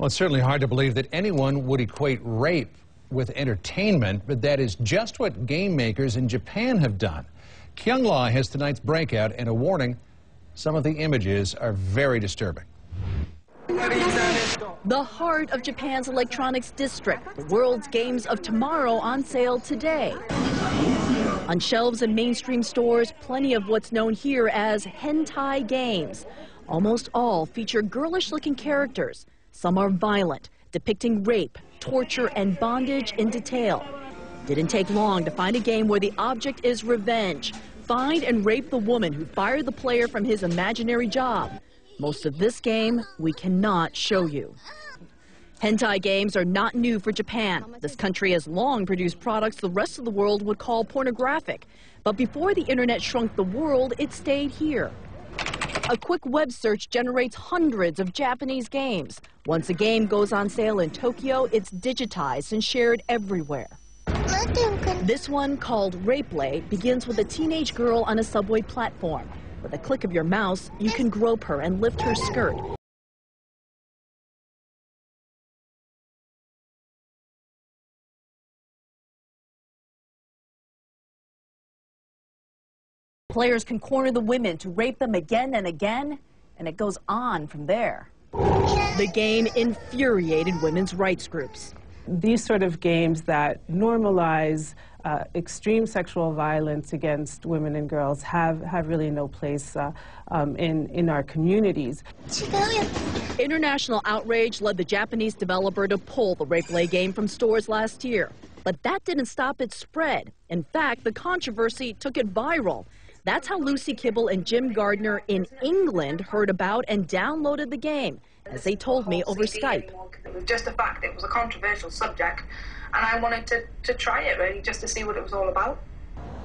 Well, it's certainly hard to believe that anyone would equate rape with entertainment, but that is just what game makers in Japan have done. Kyungla has tonight's breakout and a warning: some of the images are very disturbing. The heart of Japan's electronics district, the world's games of tomorrow on sale today. On shelves in mainstream stores, plenty of what's known here as hentai games. Almost all feature girlish-looking characters. Some are violent, depicting rape, torture, and bondage in detail. Didn't take long to find a game where the object is revenge. Find and rape the woman who fired the player from his imaginary job. Most of this game we cannot show you. Hentai games are not new for Japan. This country has long produced products the rest of the world would call pornographic. But before the internet shrunk the world, it stayed here. A quick web search generates hundreds of Japanese games. Once a game goes on sale in Tokyo, it's digitized and shared everywhere. This one, called Rapeplay, begins with a teenage girl on a subway platform. With a click of your mouse, you can grope her and lift her skirt. Players can corner the women to rape them again and again, and it goes on from there. The game infuriated women's rights groups. These sort of games that normalize extreme sexual violence against women and girls have really no place in our communities. International outrage led the Japanese developer to pull the Rapeplay game from stores last year. But that didn't stop its spread. In fact, the controversy took it viral. That's how Lucy Kibble and Jim Gardner in England heard about and downloaded the game, as they told me over Skype. It was just a fact. It was a controversial subject, and I wanted to try it, really, just to see what it was all about.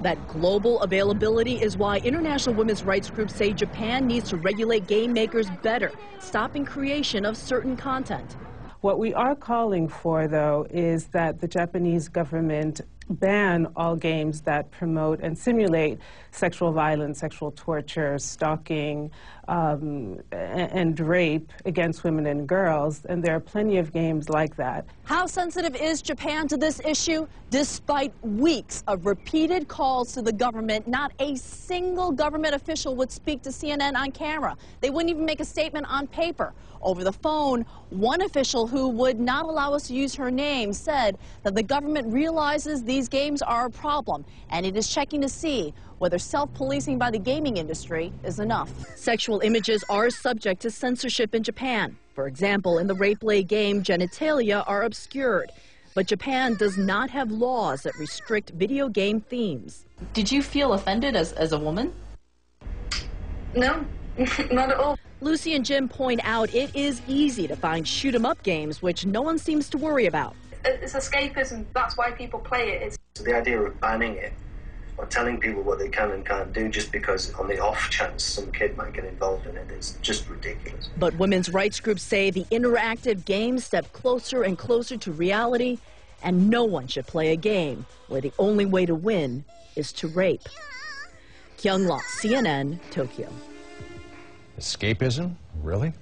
That global availability is why international women's rights groups say Japan needs to regulate game makers better, stopping creation of certain content. What we are calling for, though, is that the Japanese government ban all games that promote and simulate sexual violence, sexual torture, stalking, and rape against women and girls, and there are plenty of games like that. How sensitive is Japan to this issue? Despite weeks of repeated calls to the government, not a single government official would speak to CNN on camera. They wouldn't even make a statement on paper. Over the phone, one official who would not allow us to use her name said that the government realizes these games are a problem, and it is checking to see whether self-policing by the gaming industry is enough. Sexual images are subject to censorship in Japan. For example, in the Rapeplay game, genitalia are obscured. But Japan does not have laws that restrict video game themes. Did you feel offended as a woman? No, not at all. Lucy and Jim point out it is easy to find shoot-'em-up games, which no one seems to worry about. It's escapism. That's why people play it. So the idea of banning it or telling people what they can and can't do just because on the off chance some kid might get involved in it is just ridiculous. But women's rights groups say the interactive games step closer and closer to reality, and no one should play a game where the only way to win is to rape. Kyungla, CNN, Tokyo. Escapism? Really?